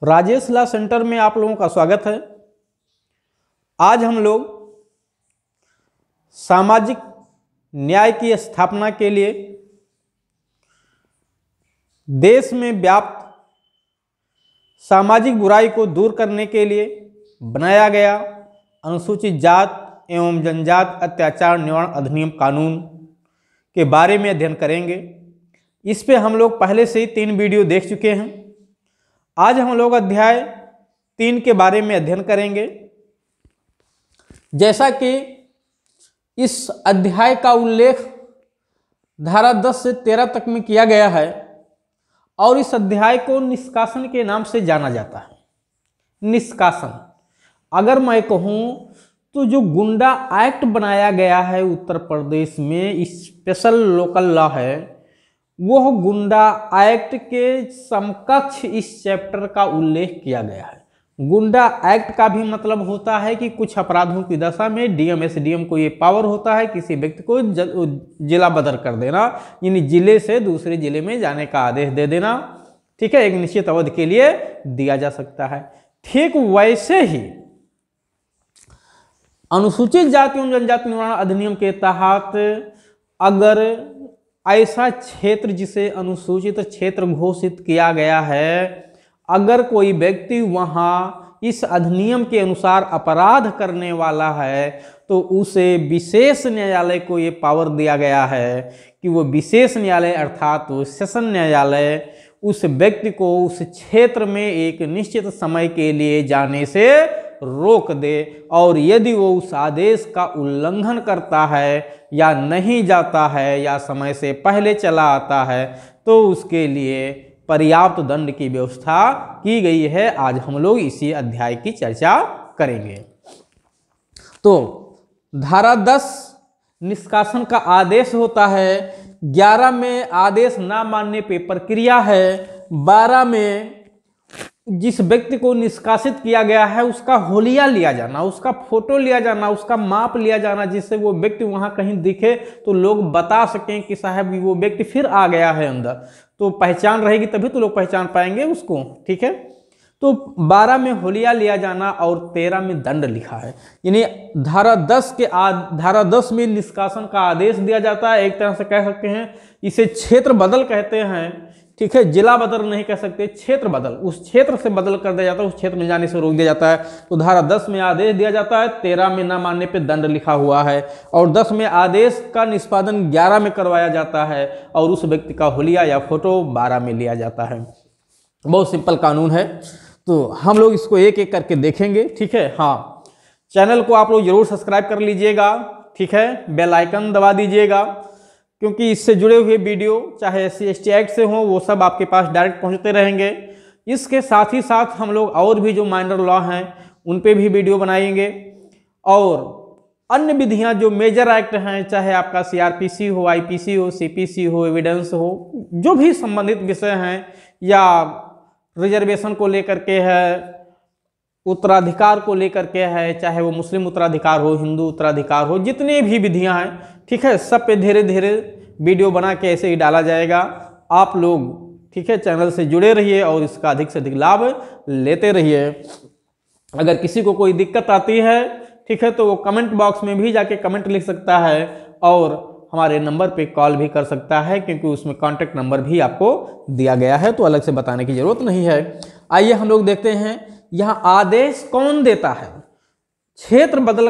Rajesh law centre में आप लोगों का स्वागत है। आज हम लोग सामाजिक न्याय की स्थापना के लिए देश में व्याप्त सामाजिक बुराई को दूर करने के लिए बनाया गया अनुसूचित जात एवं जनजात अत्याचार निवारण अधिनियम कानून के बारे में अध्ययन करेंगे। इस पे हम लोग पहले से ही 3 वीडियो देख चुके हैं। आज हम लोग अध्याय 3 के बारे में अध्ययन करेंगे। जैसा कि इस अध्याय का उल्लेख धारा 10 से 13 तक में किया गया है और इस अध्याय को निष्कासन के नाम से जाना जाता है। निष्कासन, अगर मैं कहूँ तो जो गुंडा एक्ट बनाया गया है उत्तर प्रदेश में, स्पेशल लोकल लॉ है, वह गुंडा एक्ट के समकक्ष इस चैप्टर का उल्लेख किया गया है। गुंडा एक्ट का भी मतलब होता है कि कुछ अपराधों की दशा में डीएम एसडीएम को ये पावर होता है किसी व्यक्ति को जिला बदल कर देना, यानी जिले से दूसरे जिले में जाने का आदेश दे देना। ठीक है, एक निश्चित अवधि के लिए दिया जा सकता है। ठीक वैसे ही अनुसूचित जाति एवं जनजाति निवारण अधिनियम के तहत अगर ऐसा क्षेत्र जिसे अनुसूचित क्षेत्र घोषित किया गया है, अगर कोई व्यक्ति वहाँ इस अधिनियम के अनुसार अपराध करने वाला है तो उसे विशेष न्यायालय को ये पावर दिया गया है कि वो विशेष न्यायालय अर्थात तो सेशन न्यायालय उस व्यक्ति को उस क्षेत्र में एक निश्चित समय के लिए जाने से रोक दे, और यदि वो उस आदेश का उल्लंघन करता है या नहीं जाता है या समय से पहले चला आता है तो उसके लिए पर्याप्त दंड की व्यवस्था की गई है। आज हम लोग इसी अध्याय की चर्चा करेंगे। तो धारा 10 निष्कासन का आदेश होता है, 11 में आदेश ना मानने पे प्रक्रिया है, 12 में जिस व्यक्ति को निष्कासित किया गया है उसका होलिया लिया जाना, उसका फोटो लिया जाना, उसका माप लिया जाना, जिससे वो व्यक्ति वहां कहीं दिखे तो लोग बता सकें कि साहब वो व्यक्ति फिर आ गया है अंदर, तो पहचान रहेगी तभी तो लोग पहचान पाएंगे उसको। ठीक है, तो 12 में होलिया लिया जाना और 13 में दंड लिखा है, यानी धारा 10 में निष्कासन का आदेश दिया जाता है। एक तरह से कह सकते हैं इसे क्षेत्र बदल कहते हैं। ठीक है, जिला बदल नहीं कह सकते, क्षेत्र बदल, उस क्षेत्र से बदल कर दिया जाता है, उस क्षेत्र में जाने से रोक दिया जाता है। तो धारा 10 में आदेश दिया जाता है, 13 में ना मानने पे दंड लिखा हुआ है, और 10 में आदेश का निष्पादन 11 में करवाया जाता है और उस व्यक्ति का हुलिया या फोटो 12 में लिया जाता है। बहुत सिंपल कानून है, तो हम लोग इसको एक एक करके देखेंगे। ठीक है, हाँ, चैनल को आप लोग जरूर सब्सक्राइब कर लीजिएगा। ठीक है, बेल आइकन दबा दीजिएगा, क्योंकि इससे जुड़े हुए वीडियो चाहे SC/ST एक्ट से हो वो सब आपके पास डायरेक्ट पहुंचते रहेंगे। इसके साथ ही साथ हम लोग और भी जो माइनर लॉ हैं उन पे भी वीडियो बनाएंगे, और अन्य विधियां जो मेजर एक्ट हैं, चाहे आपका CRPC हो, IPC हो, CPC हो, एविडेंस हो, जो भी संबंधित विषय हैं, या रिजर्वेशन को लेकर के है, उत्तराधिकार को लेकर के है, चाहे वो मुस्लिम उत्तराधिकार हो, हिंदू उत्तराधिकार हो, जितने भी विधियां हैं, ठीक है, सब पे धीरे धीरे वीडियो बना के ऐसे ही डाला जाएगा। आप लोग ठीक है चैनल से जुड़े रहिए और इसका अधिक से अधिक लाभ लेते रहिए। अगर किसी को कोई दिक्कत आती है, ठीक है, तो वो कमेंट बॉक्स में भी जाके कमेंट लिख सकता है और हमारे नंबर पे कॉल भी कर सकता है, क्योंकि उसमें कॉन्टैक्ट नंबर भी आपको दिया गया है, तो अलग से बताने की जरूरत नहीं है। आइए हम लोग देखते हैं यहाँ आदेश कौन देता है। क्षेत्र बदल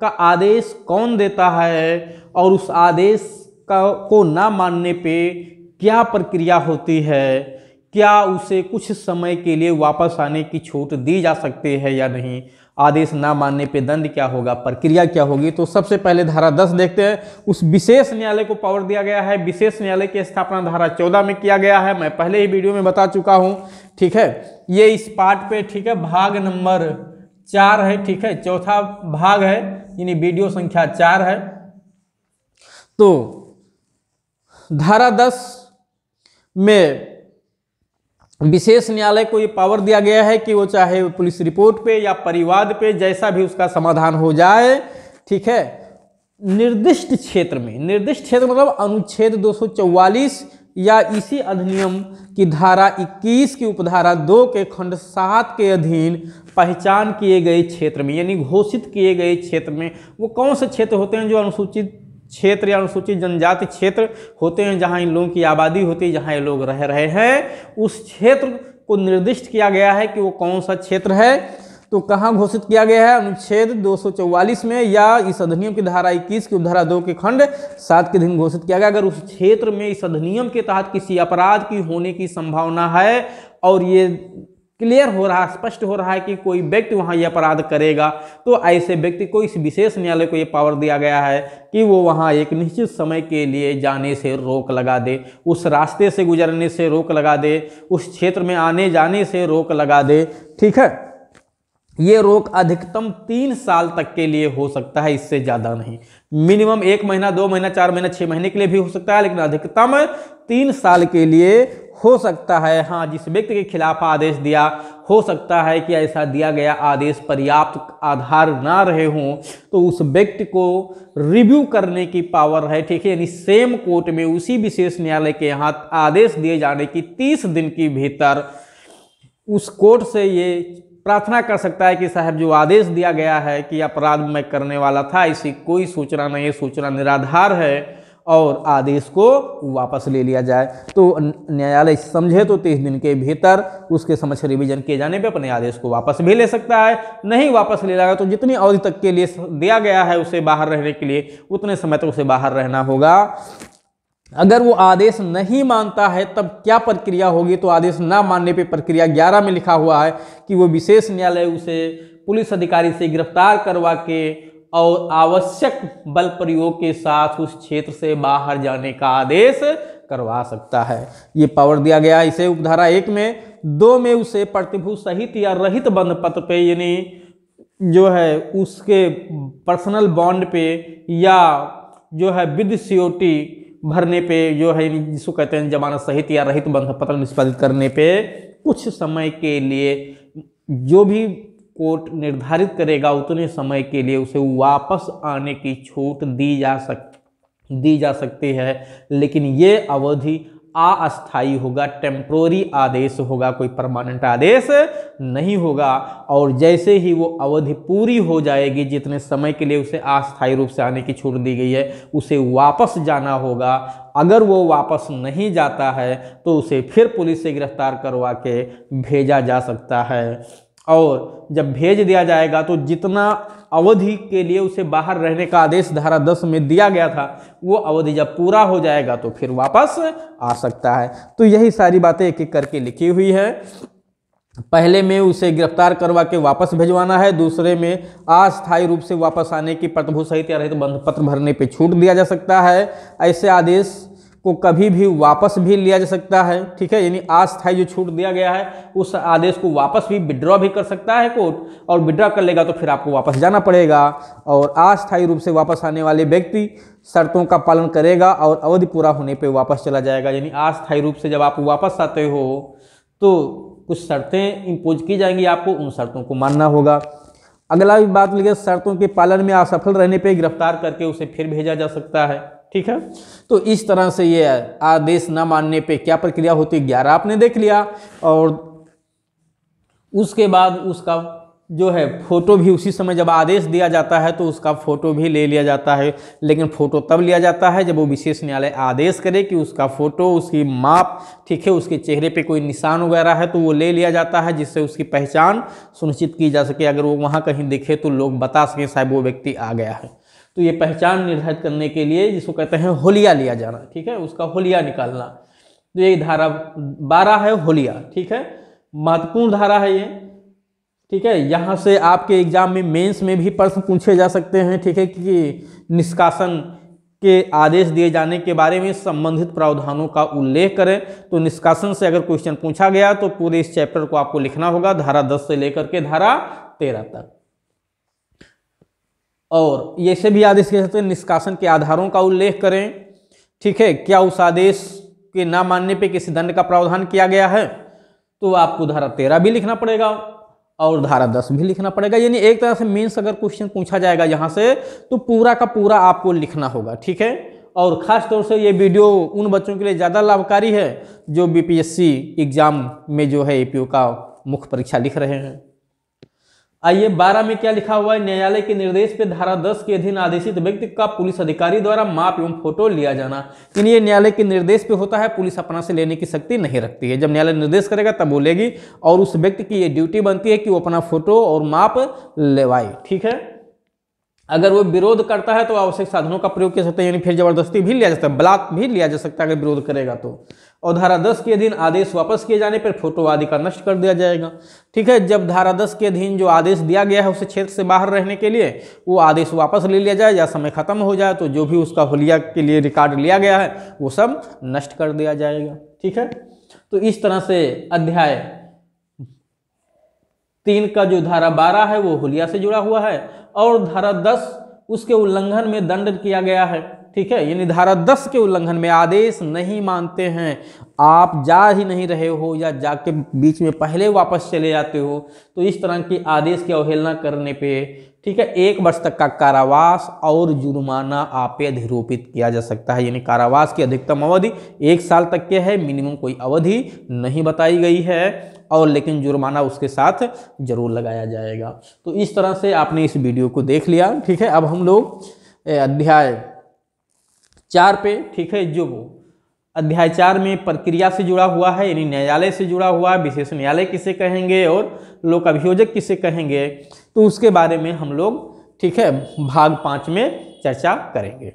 का आदेश कौन देता है और उस आदेश को ना मानने पे क्या प्रक्रिया होती है, क्या उसे कुछ समय के लिए वापस आने की छूट दी जा सकती है या नहीं, आदेश ना मानने पे दंड क्या होगा, प्रक्रिया क्या होगी। तो सबसे पहले धारा 10 देखते हैं। उस विशेष न्यायालय को पावर दिया गया है। विशेष न्यायालय की स्थापना धारा 14 में किया गया है, मैं पहले ही वीडियो में बता चुका हूं। ठीक है, ये इस पार्ट पे, ठीक है, भाग नंबर 4 है। ठीक है, चौथा भाग है, यानी वीडियो संख्या 4 है। तो धारा 10 में विशेष न्यायालय को ये पावर दिया गया है कि वो चाहे पुलिस रिपोर्ट पे या परिवाद पे जैसा भी उसका समाधान हो जाए, ठीक है, निर्दिष्ट क्षेत्र में, निर्दिष्ट क्षेत्र मतलब अनुच्छेद 244 या इसी अधिनियम की धारा 21 की उपधारा 2 के खंड 7 के अधीन पहचान किए गए क्षेत्र में, यानी घोषित किए गए क्षेत्र में, वो कौन से क्षेत्र होते हैं जो अनुसूचित क्षेत्र या अनुसूचित जनजाति क्षेत्र होते हैं, जहां इन लोगों की आबादी होती है, जहां ये लोग रह रहे हैं, उस क्षेत्र को निर्दिष्ट किया गया है कि वो कौन सा क्षेत्र है। तो कहाँ घोषित किया गया है? अनुच्छेद 244 में या इस अधिनियम की धारा 21 की उपधारा 2 के खंड 7 के अधीन घोषित किया गया। अगर उस क्षेत्र में इस अधिनियम के तहत किसी अपराध की होने की संभावना है और ये क्लियर हो रहा है, स्पष्ट हो रहा है कि कोई व्यक्ति वहां यह अपराध करेगा, तो ऐसे व्यक्ति को इस विशेष न्यायालय को यह पावर दिया गया है कि वो वहां एक निश्चित समय के लिए जाने से रोक लगा दे, उस रास्ते से गुजरने से रोक लगा दे, उस क्षेत्र में आने जाने से रोक लगा दे। ठीक है, ये रोक अधिकतम 3 साल तक के लिए हो सकता है, इससे ज्यादा नहीं। मिनिमम 1 महीना, 2 महीना, 4 महीना, 6 महीने के लिए भी हो सकता है, लेकिन अधिकतम 3 साल के लिए हो सकता है। हाँ, जिस व्यक्ति के खिलाफ आदेश दिया, हो सकता है कि ऐसा दिया गया आदेश पर्याप्त आधार ना रहे हों, तो उस व्यक्ति को रिव्यू करने की पावर है। ठीक है, यानी सेम कोर्ट में उसी विशेष न्यायालय के यहाँ आदेश दिए जाने की 30 दिन के भीतर उस कोर्ट से ये प्रार्थना कर सकता है कि साहब जो आदेश दिया गया है कि अपराध मैं करने वाला था, ऐसी कोई सूचना नहीं है, सूचना निराधार है, और आदेश को वापस ले लिया जाए। तो न्यायालय समझे तो 30 दिन के भीतर उसके समक्ष रिवीजन किए जाने पे अपने आदेश को वापस भी ले सकता है। नहीं वापस ले जाएगा तो जितनी अवधि तक के लिए दिया गया है उसे बाहर रहने के लिए, उतने समय तक उसे बाहर रहना होगा। अगर वो आदेश नहीं मानता है तब क्या प्रक्रिया होगी? तो आदेश ना मानने पे प्रक्रिया 11 में लिखा हुआ है कि वो विशेष न्यायालय उसे पुलिस अधिकारी से गिरफ्तार करवा के और आवश्यक बल प्रयोग के साथ उस क्षेत्र से बाहर जाने का आदेश करवा सकता है। ये पावर दिया गया है इसे उपधारा 1 में। 2 में उसे प्रतिभूत सहित या रहित बंध पत्र पे, यानी जो है उसके पर्सनल बॉन्ड पे या जो है विद सियोरिटी भरने पे, जो है जिसको कहते हैं जमानत सहित या रहित बंध पत्र निष्पादित करने पे कुछ समय के लिए जो भी कोर्ट निर्धारित करेगा उतने समय के लिए उसे वापस आने की छूट दी जा सकती है, लेकिन ये अवधि अस्थायी होगा, टेम्पोररी आदेश होगा, कोई परमानेंट आदेश नहीं होगा। और जैसे ही वो अवधि पूरी हो जाएगी, जितने समय के लिए उसे अस्थायी रूप से आने की छूट दी गई है, उसे वापस जाना होगा। अगर वो वापस नहीं जाता है तो उसे फिर पुलिस से गिरफ्तार करवा के भेजा जा सकता है, और जब भेज दिया जाएगा तो जितना अवधि के लिए उसे बाहर रहने का आदेश धारा 10 में दिया गया था, वो अवधि जब पूरा हो जाएगा तो फिर वापस आ सकता है। तो यही सारी बातें एक एक करके लिखी हुई है। पहले में उसे गिरफ्तार करवा के वापस भिजवाना है, दूसरे में अस्थायी रूप से वापस आने की प्रतिभूत सहित या रहित बंध पत्र भरने पे छूट दिया जा सकता है। ऐसे आदेश को कभी भी वापस भी लिया जा सकता है। ठीक है, यानी अस्थायी जो छूट दिया गया है उस आदेश को वापस भी विड्रॉ भी कर सकता है कोर्ट, और विड्रॉ कर लेगा तो फिर आपको वापस जाना पड़ेगा। और अस्थायी रूप से वापस आने वाले व्यक्ति शर्तों का पालन करेगा और अवधि पूरा होने पे वापस चला जाएगा। यानी अस्थायी रूप से जब आप वापस आते हो तो कुछ शर्तें इम्पोज की जाएंगी, आपको उन शर्तों को मानना होगा। अगला भी बात लिखिए, शर्तों के पालन में असफल रहने पे गिरफ्तार करके उसे फिर भेजा जा सकता है। ठीक है, तो इस तरह से ये आदेश न मानने पे क्या प्रक्रिया होती है 11 आपने देख लिया। और उसके बाद उसका जो है फोटो भी उसी समय जब आदेश दिया जाता है तो उसका फोटो भी ले लिया जाता है, लेकिन फोटो तब लिया जाता है जब वो विशेष न्यायालय आदेश करे कि उसका फोटो, उसकी माप, ठीक है, उसके चेहरे पे कोई निशान वगैरह है तो वो ले लिया जाता है, जिससे उसकी पहचान सुनिश्चित की जा सके। अगर वो वहाँ कहीं दिखे तो लोग बता सकें साहब वो व्यक्ति आ गया है। तो ये पहचान निर्धारित करने के लिए जिसको कहते हैं होलिया लिया जाना, ठीक है, उसका होलिया निकालना। तो ये धारा 12 है होलिया। ठीक है, महत्वपूर्ण धारा है ये। ठीक है, यहाँ से आपके एग्जाम में मेंस में भी प्रश्न पूछे जा सकते हैं। ठीक है, कि निष्कासन के आदेश दिए जाने के बारे में संबंधित प्रावधानों का उल्लेख करें। तो निष्कासन से अगर क्वेश्चन पूछा गया तो पूरे इस चैप्टर को आपको लिखना होगा, धारा 10 से लेकर के धारा 13 तक। और ये से भी आदेश कह सकते हैं निष्कासन के आधारों का उल्लेख करें। ठीक है, क्या उस आदेश के ना मानने पे किसी दंड का प्रावधान किया गया है, तो आपको धारा 13 भी लिखना पड़ेगा और धारा 10 भी लिखना पड़ेगा। यानी एक तरह से मेंस अगर क्वेश्चन पूछा जाएगा यहाँ से तो पूरा का पूरा आपको लिखना होगा। ठीक है, और ख़ास तौर से ये वीडियो उन बच्चों के लिए ज़्यादा लाभकारी है जो बीपीएससी एग्ज़ाम में जो है एपीओ का मुख्य परीक्षा लिख रहे हैं। आइए 12 में क्या लिखा हुआ है, न्यायालय के निर्देश पे धारा 10 के अधीन आदेशित व्यक्ति का पुलिस अधिकारी द्वारा माप एवं फोटो लिया जाना। यानी ये न्यायालय के निर्देश पे होता है, पुलिस अपना से लेने की शक्ति नहीं रखती है। जब न्यायालय निर्देश करेगा तब वो लेगी और उस व्यक्ति की ये ड्यूटी बनती है कि वो अपना फोटो और माप लेवाए। ठीक है, अगर वो विरोध करता है तो आवश्यक साधनों का प्रयोग कर सकते हैं, यानी फिर जबरदस्ती भी लिया जा सकता है, ब्लॉक भी लिया जा सकता है अगर विरोध करेगा तो। और धारा 10 के अधीन आदेश वापस किए जाने पर फोटो आदि का नष्ट कर दिया जाएगा। ठीक है, जब धारा 10 के अधीन जो आदेश दिया गया है उसे क्षेत्र से बाहर रहने के लिए, वो आदेश वापस ले लिया जाए या समय खत्म हो जाए तो जो भी उसका हुलिया के लिए रिकॉर्ड लिया गया है वो सब नष्ट कर दिया जाएगा। ठीक है, तो इस तरह से अध्याय 3 का जो धारा 12 है वो हुलिया से जुड़ा हुआ है और धारा 10 उसके उल्लंघन में दंड किया गया है। ठीक है, यानी धारा 10 के उल्लंघन में आदेश नहीं मानते हैं, आप जा ही नहीं रहे हो या जाके बीच में पहले वापस चले जाते हो तो इस तरह की आदेश की अवहेलना करने पे, ठीक है, 1 वर्ष तक का कारावास और जुर्माना आप पे अधिरोपित किया जा सकता है। यानी कारावास की अधिकतम अवधि 1 साल तक के है, मिनिमम कोई अवधि नहीं बताई गई है और लेकिन जुर्माना उसके साथ जरूर लगाया जाएगा। तो इस तरह से आपने इस वीडियो को देख लिया। ठीक है, अब हम लोग अध्याय 4 पे, ठीक है, जो अध्याय 4 में प्रक्रिया से जुड़ा हुआ है, यानी न्यायालय से जुड़ा हुआ है, विशेष न्यायालय किसे कहेंगे और लोक अभियोजक किसे कहेंगे, तो उसके बारे में हम लोग, ठीक है, भाग 5 में चर्चा करेंगे।